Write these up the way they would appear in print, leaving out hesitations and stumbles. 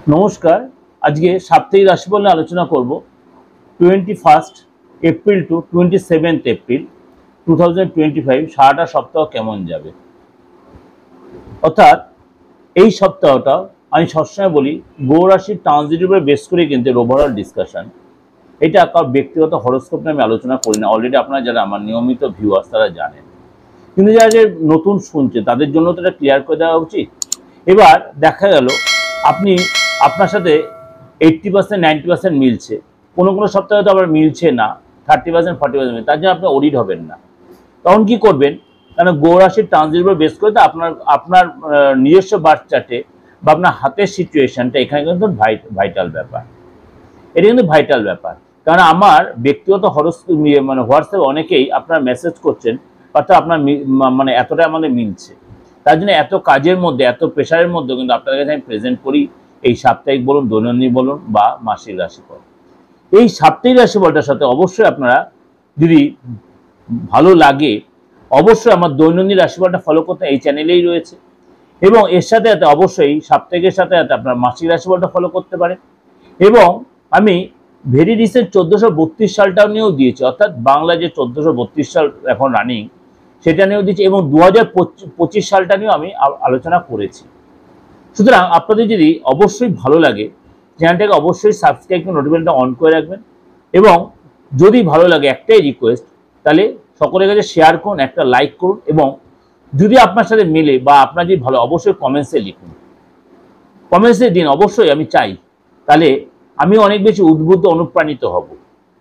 নমস্কার। আজকে সাপ্তাহিক রাশিফল নিয়ে আলোচনা করব 21 এপ্রিল টু 27 এপ্রিল 2025 সারাটা সপ্তাহ কেমন যাবে। অর্থাৎ এই সপ্তাহটা আমি সবসময় বলি গ্রহ রাশির ট্রানজিটের উপরে বেস করে কিন্তু ওভারঅল ডিসকাশন। এটা কার ব্যক্তিগত হরোস্কোপ নিয়ে আমি আলোচনা করি না। অলরেডি আপনারা যারা আমার নিয়মিত ভিউয়ার্স তারা জানেন, কিন্তু যারা যে নতুন শুনছে তাদের জন্য তো এটা ক্লিয়ার করে দেওয়া উচিত। এবার দেখা গেল আপনি আপনার সাথে 80% 90% মিলছে, কোনো কোনো সপ্তাহে তো আবার মিলছে না, 30% 40% তার জন্য আপনি অডিট হবেন না। তখন কি করবেন, কারণ গ্রহ রাশির ট্রানজিটের উপর বেস করে তো আপনার আপনার নিজস্ব বার্থ চার্টে বা আপনার হাতের সিচুয়েশনটা এখানে কিন্তু ভাইটাল ব্যাপার। এটা কিন্তু ভাইটাল ব্যাপার, কারণ আমার ব্যক্তিগত হোয়াটসঅ্যাপে অনেকেই আপনারা মেসেজ করছেন, অর্থাৎ আপনার মানে এতটা আমাদের মিলছে। তার জন্য এত কাজের মধ্যে, এত প্রেশারের মধ্যে কিন্তু আপনাদের কাছে আমি প্রেজেন্ট করি এই সাপ্তাহিক বলুন, দৈনন্দিন বলুন বা মাসিক রাশিফল। এই সাপ্তাহিক রাশিফলটার সাথে অবশ্যই আপনারা যদি ভালো লাগে অবশ্যই আমার দৈনন্দিন রাশিফলটা ফলো করতে এই চ্যানেলেই রয়েছে, এবং এর সাথে সাথে অবশ্যই সাপ্তাহিকের সাথে সাথে আপনার মাসিক রাশিফলটা ফলো করতে পারেন। এবং আমি ভেরি রিসেন্ট 1432 সালটাও নিয়েও দিয়েছি, অর্থাৎ বাংলা যে 1432 সাল এখন রানিং সেটা নিয়েও দিয়েছি, এবং 2025 সালটা নিয়েও আমি আলোচনা করেছি। সুতরাং আপনাদের যদি অবশ্যই ভালো লাগে চ্যানেলটাকে অবশ্যই সাবস্ক্রাইব করে নোটিফিকেশনটা অন করে রাখবেন, এবং যদি ভালো লাগে একটাই রিকোয়েস্ট, তাহলে সকলের কাছে শেয়ার করুন, একটা লাইক করুন, এবং যদি আপনার সাথে মিলে বা আপনার যদি ভালো অবশ্যই কমেন্টসে লিখুন, কমেন্টসে দিন অবশ্যই, আমি চাই, তাহলে আমি অনেক বেশি উদ্বুদ্ধ অনুপ্রাণিত হব।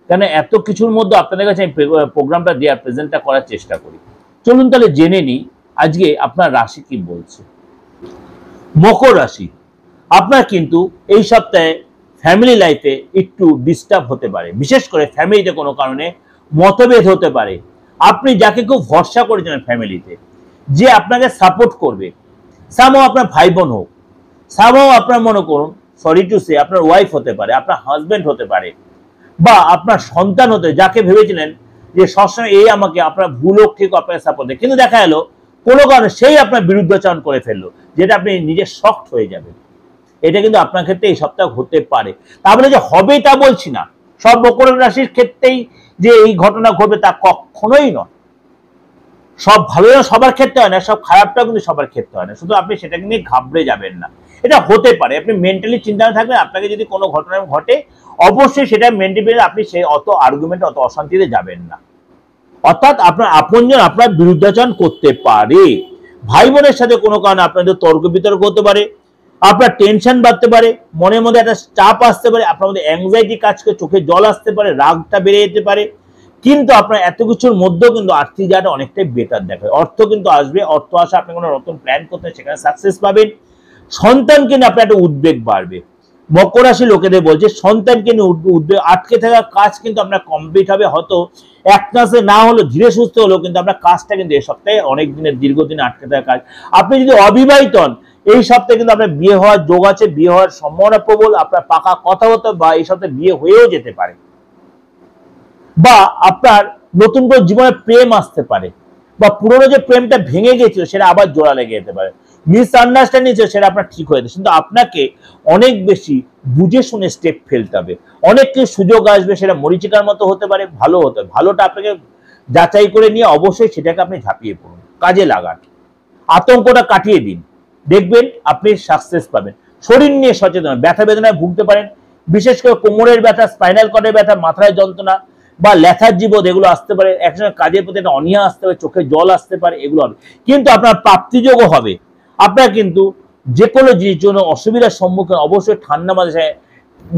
কেন এত কিছুর মধ্যে আপনাদের কাছে আমি প্রোগ্রামটা দেওয়ার প্রেজেন্টটা করার চেষ্টা করি। চলুন তাহলে জেনে নিই আজকে আপনার রাশি কি বলছে। মকর রাশি, আপনার কিন্তু এই সপ্তাহে ফ্যামিলি লাইফে একটু ডিস্টার্ব হতে পারে, বিশেষ করে ফ্যামিলিতে কোনো কারণে মতভেদ হতে পারে। আপনি যাকে খুব ভরসা করেছেন ফ্যামিলিতে, যে আপনাকে সাপোর্ট করবে, সামও আপনার ভাই বোন হোক, সামও আপনার মনে করুন সরি টু সে আপনার ওয়াইফ হতে পারে, আপনার হাজবেন্ড হতে পারে, বা আপনার সন্তান হতে, যাকে ভেবেছিলেন যে সবসময় এই আমাকে আপনার ভুল হোক ঠিক আপনাকে সাপোর্ট দেয়, কিন্তু দেখা গেল কোনো কারণে সেই আপনার বিরুদ্ধাচরণ করে ফেললো, যেটা আপনি নিজে শক্ট হয়ে যাবেন। এটা কিন্তু আপনার ক্ষেত্রে এই সপ্তাহ হতে পারে। তা বলে যে হবে তা বলছি না, সব মকর রাশির ক্ষেত্রেই যে এই ঘটনা ঘটবে তা কখনোই নয়। সব ভালো সবার ক্ষেত্রে হয় না, সব খারাপটাও কিন্তু সবার ক্ষেত্রে হয় না, শুধু আপনি সেটাকে নিয়ে ঘাবড়ে যাবেন না। এটা হতে পারে, আপনি মেন্টালি চিন্তা থাকবেন, আপনাকে যদি কোনো ঘটনা ঘটে অবশ্যই সেটা মেন্টালি আপনি সেই অত আর্গুমেন্ট অত অশান্তিতে যাবেন না। অর্থাৎ আপনার আপনজন আপনার বিরুদ্ধাচরণ করতে পারে, ভাই বোনের সাথে কোনো কারণে আপনাদের তর্ক বিতর্ক হতে পারে, আপনার টেনশন বাড়তে পারে, মনের মধ্যে একটা চাপ আসতে পারে, আপনার মধ্যে অ্যাংজাইটি কাজ করে, চোখে জল আসতে পারে, রাগটা বেড়ে যেতে পারে। কিন্তু আপনার এত কিছুর মধ্যেও কিন্তু আর্থিক জায়গাটা অনেকটাই বেটার দেখায়, অর্থ কিন্তু আসবে, অর্থ আসা আপনি কোনো নতুন প্ল্যান করতে সেখানে সাকসেস পাবেন। সন্তানকে নিয়ে আপনার একটা উদ্বেগ বাড়বে। মকর রাশি লোকেদের বলছে সন্তানকে নিয়ে উদ্বেগ, আটকে থাকা কাজ কিন্তু আপনার কমপ্লিট হবে, হয়তো এক মাসে না হলো ধীরে সুস্থ হলেও কিন্তু আপনার কাজটা কিন্তু এই সপ্তাহে অনেক দিনের দীর্ঘদিন আটকে থাকা কাজ। আপনি যদি অবিবাহিত হন এই সপ্তাহে কিন্তু আপনার বিয়ে হওয়ার যোগ আছে, বিয়ে হওয়ার সম্ভাবনা প্রবল, আপনার পাকা কথাবার্তা বা এই সপ্তাহে বিয়ে হয়েও যেতে পারে, বা আপনার নতুন করে জীবনে প্রেম আসতে পারে, বা পুরোনো যে প্রেমটা ভেঙে গেছিল সেটা আবার জোড়া লেগে যেতে পারে, মিসআন্ডারস্ট্যান্ডিং ছিল সেটা আপনার ঠিক হয়ে যাবে। কিন্তু আপনাকে অনেক বেশি বুঝে শুনে স্টেপ ফেলতে হবে। অনেক কিছু সুযোগ আসবে, সেটা মরিচিকার মতো হতে পারে, ভালো হতে হবে, ভালোটা আপনাকে যাচাই করে নিয়ে অবশ্যই সেটাকে আপনি ঝাঁপিয়ে পড়ুন, কাজে লাগান, আতঙ্কটা কাটিয়ে দিন, দেখবেন আপনি সাকসেস পাবেন। শরীর নিয়ে সচেতন, ব্যথা বেদনায় ভুগতে পারেন, বিশেষ করে কোমরের ব্যথা, স্পাইনাল কর্ডের ব্যথা, মাথায় যন্ত্রণা বা লেথার্জি বোধ এগুলো আসতে পারে, একসঙ্গে কাজের প্রতি একটা অনীহা আসতে পারে, চোখে জল আসতে পারে, এগুলো হবে। কিন্তু আপনার প্রাপ্তিযোগও হবে। আপনার কিন্তু যে কোনো জিনিস জন্য অসুবিধার সম্মুখীন অবশ্যই ঠান্ডা মাথায়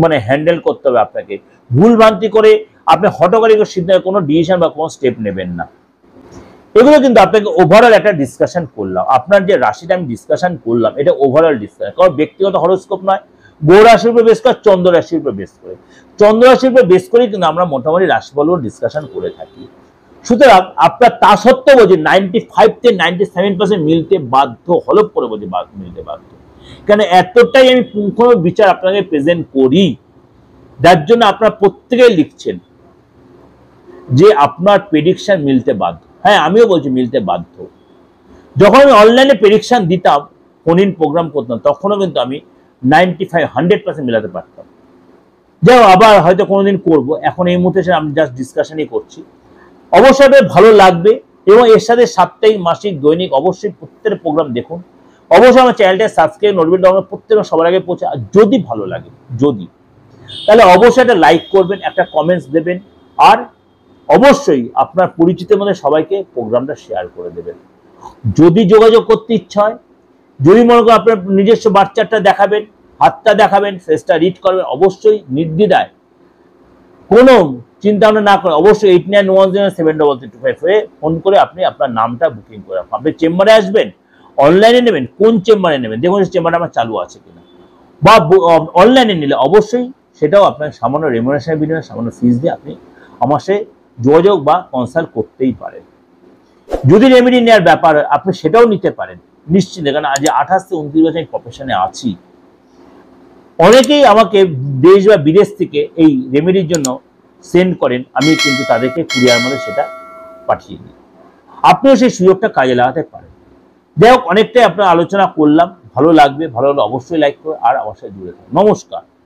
মানে হ্যান্ডেল করতে হবে। আপনাকে ভুল ভ্রান্তি করে আপনি হঠকারী সিদ্ধান্ত কোনো ডিসিশন বা কোনো স্টেপ নেবেন না। এগুলো কিন্তু আপনাকে ওভারঅল একটা ডিসকাশন করলাম, আপনার যে রাশিটা আমি ডিসকাশন করলাম এটা ওভারঅল ডিসকাশন, কারণ ব্যক্তিগত হরোস্কোপ নয়, গ্রহ রাশির উপর বেস করে, চন্দ্র রাশির উপর বেস করে, চন্দ্র রাশির উপর বেস করেই কিন্তু আমরা মোটামুটি রাশিফলও ডিসকাশন করে থাকি। সুতরাং আপনার তা সত্ত্বেও বলছি 95 থেকে 97% মিলতে বাধ্য, হলপ করে বলছি মিলতে বাধ্য, কেন এতটাই আমি পুঙ্খানু বিচার আপনাকে প্রেজেন্ট করি, যার জন্য আপনার প্রত্যেকেই লিখছেন যে আপনার প্রেডিকশন মিলতে বাধ্য। হ্যাঁ, আমিও বলছি মিলতে বাধ্য। যখন আমি অনলাইনে প্রেডিকশন দিতাম, ফোন ইন প্রোগ্রাম করতাম, তখনও কিন্তু আমি 95-100% মেলাতে পারতাম। যাও আবার হয়তো কোনোদিন করব, এখন এই মুহূর্তে আমি জাস্ট ডিসকাশনই করছি। অবশ্যই ভালো লাগবে এবং এর সাথে সাপ্তাহিক, মাসিক, দৈনিক অবশ্যই প্রত্যেকটা প্রোগ্রাম দেখুন। অবশ্যই আমার চ্যানেলটা সাবস্ক্রাইব, নোটিফিকেশন ডাউনলোড প্রত্যেকটা সবার আগে পৌঁছে। আর যদি ভালো লাগে, যদি, তাহলে অবশ্যই একটা লাইক করবেন, একটা কমেন্টস দেবেন, আর অবশ্যই আপনার পরিচিতের মধ্যে সবাইকে প্রোগ্রামটা শেয়ার করে দেবেন। যদি যোগাযোগ করতে ইচ্ছা হয়, যদি মনে করেন আপনার নিজস্ব বাচ্চাটা দেখাবেন, হাতটা দেখাবেন, ফেসটা রিড করবেন, অবশ্যই নির্দ্বিধায় কোনো চিন্তা ভাবনা না করে অবশ্যই 8910723325 ফোন করে আপনি আপনার নামটা বুকিং করে রাখুন। আপনি চেম্বারে আসবেন, অনলাইনে নেবেন, কোন চেম্বারে নেবেন দেখুন চেম্বারটা আমার চালু আছে কিনা, বা অনলাইনে নিলে অবশ্যই সেটাও আপনার সামান্য রেমুনারেশনের বিনিময়ে সামান্য ফিস দিয়ে আপনি আমার সাথে যোগাযোগ বা কনসাল্ট করতেই পারেন। যদি রেমেডি নেওয়ার ব্যাপার আপনি সেটাও নিতে পারেন নিশ্চিন্তে, কারণ আজ 28 থেকে 29 বছর আমি প্রফেশনে আছি। অনেকেই আমাকে দেশ বা বিদেশ থেকে এই রেমেডির জন্য সেন্ড করেন, আমি কিন্তু তাদেরকে কুরিয়ার মধ্যে সেটা পাঠিয়ে দিই। আপনিও সেই সুযোগটা কাজে লাগাতে পারেন। যাই হোক, অনেকটাই আপনার আলোচনা করলাম, ভালো লাগবে, ভালো হলে অবশ্যই লাইক করুন আর আমার সাথে জুড়ে থাকুন। নমস্কার।